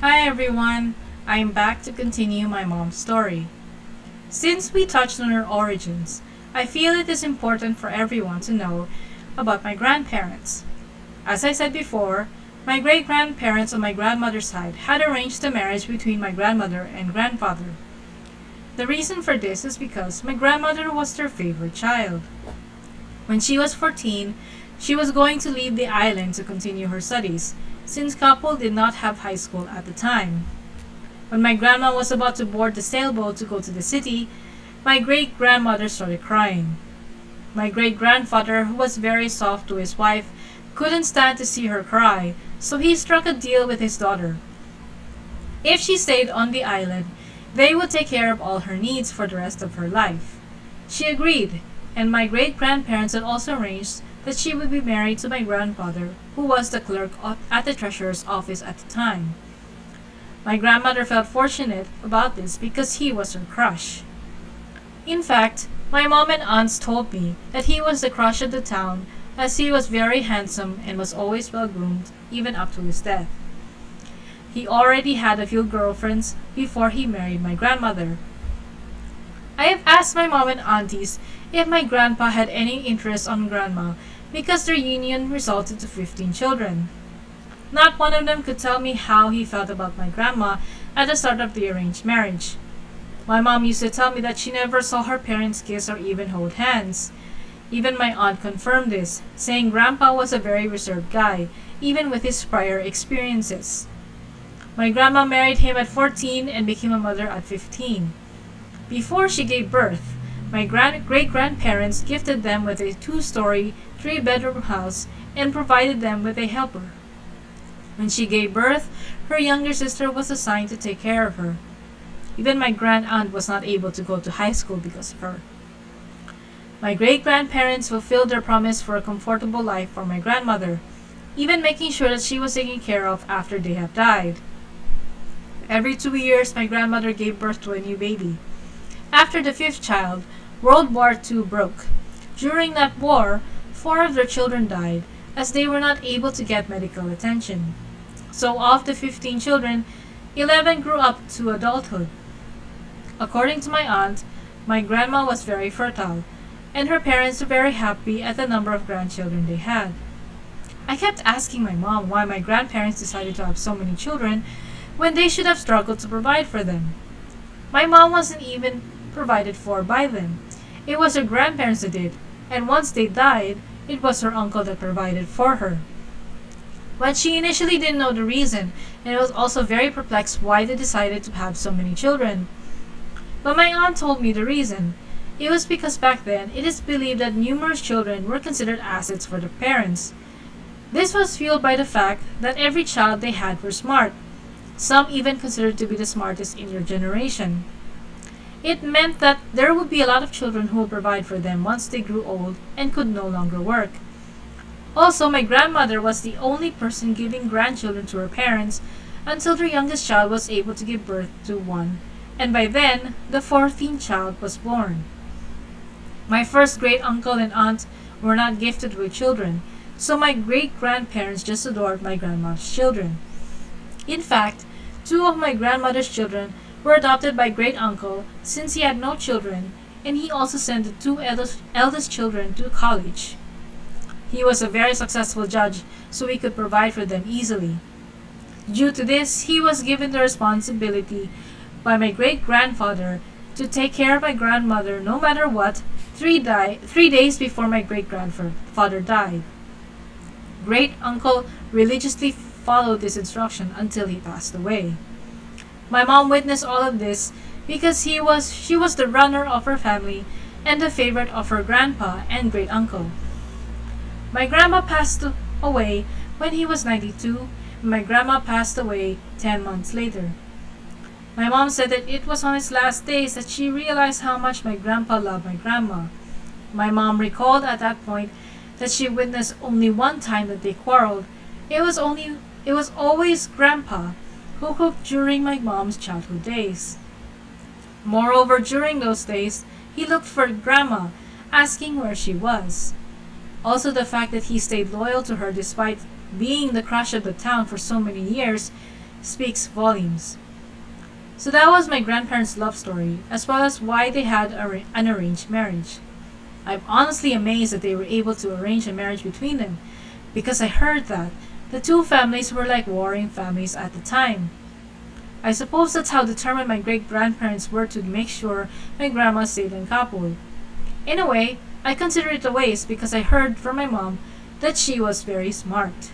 Hi everyone, I'm back to continue my mom's story. Since we touched on her origins, I feel it is important for everyone to know about my grandparents. As I said before, my great grandparents on my grandmother's side had arranged a marriage between my grandmother and grandfather. The reason for this is because my grandmother was their favorite child. When she was 14, she was going to leave the island to continue her studies, since couple did not have high school at the time. When my grandma was about to board the sailboat to go to the city, my great grandmother started crying. My great grandfather, who was very soft to his wife, couldn't stand to see her cry, so he struck a deal with his daughter. If she stayed on the island, they would take care of all her needs for the rest of her life. She agreed, and my great grandparents had also arranged that she would be married to my grandfather, who was the clerk at the treasurer's office at the time. My grandmother felt fortunate about this because he was her crush. In fact, my mom and aunts told me that he was the crush of the town as he was very handsome and was always well groomed, even up to his death. He already had a few girlfriends before he married my grandmother. I have asked my mom and aunties if my grandpa had any interest on grandma because their union resulted to 15 children. Not one of them could tell me how he felt about my grandma at the start of the arranged marriage. My mom used to tell me that she never saw her parents kiss or even hold hands. Even my aunt confirmed this, saying grandpa was a very reserved guy, even with his prior experiences. My grandma married him at 14 and became a mother at 15. Before she gave birth, my great-grandparents gifted them with a two-story, three-bedroom house and provided them with a helper. When she gave birth, her younger sister was assigned to take care of her. Even my grand-aunt was not able to go to high school because of her. My great-grandparents fulfilled their promise for a comfortable life for my grandmother, even making sure that she was taken care of after they have died. Every 2 years, my grandmother gave birth to a new baby. After the fifth child, World War II broke. During that war, 4 of their children died as they were not able to get medical attention. So of the 15 children, 11 grew up to adulthood. According to my aunt, my grandma was very fertile, and her parents were very happy at the number of grandchildren they had. I kept asking my mom why my grandparents decided to have so many children when they should have struggled to provide for them. My mom wasn't even provided for by them. It was her grandparents that did, and once they died, it was her uncle that provided for her. But she initially didn't know the reason, and was also very perplexed why they decided to have so many children. But my aunt told me the reason. It was because back then, it is believed that numerous children were considered assets for their parents. This was fueled by the fact that every child they had were smart, some even considered to be the smartest in their generation. It meant that there would be a lot of children who would provide for them once they grew old and could no longer work. Also, my grandmother was the only person giving grandchildren to her parents until their youngest child was able to give birth to one, and by then, the 14th child was born. My first great uncle and aunt were not gifted with children, so my great grandparents just adored my grandma's children. In fact, 2 of my grandmother's children were adopted by great uncle since he had no children, and he also sent the two eldest children to college. He was a very successful judge, so he could provide for them easily. Due to this, he was given the responsibility by my great grandfather to take care of my grandmother no matter what, 3 days before my great grandfather died. Great uncle religiously followed this instruction until he passed away. My mom witnessed all of this because she was the runner of her family and the favorite of her grandpa and great uncle. My grandma passed away when he was 92, and my grandma passed away 10 months later. My mom said that it was on his last days that she realized how much my grandpa loved my grandma. My mom recalled at that point that she witnessed only one time that they quarreled. It was always grandpa who cooked during my mom's childhood days. Moreover, during those days, he looked for grandma, asking where she was. Also, the fact that he stayed loyal to her despite being the crush of the town for so many years speaks volumes. So that was my grandparents' love story, as well as why they had an arranged marriage. I'm honestly amazed that they were able to arrange a marriage between them, because I heard that the two families were like warring families at the time. I suppose that's how determined my great grandparents were to make sure my grandma stayed in Kapul. In a way, I consider it a waste because I heard from my mom that she was very smart.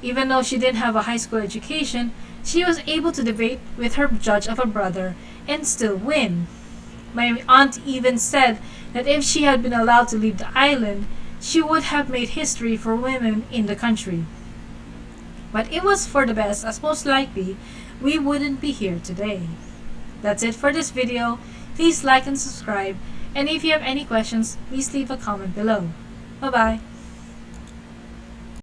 Even though she didn't have a high school education, she was able to debate with her judge of a brother and still win. My aunt even said that if she had been allowed to leave the island, she would have made history for women in the country. But it was for the best, as most likely we wouldn't be here today. That's it for this video. Please like and subscribe, and if you have any questions, please leave a comment below. Bye bye.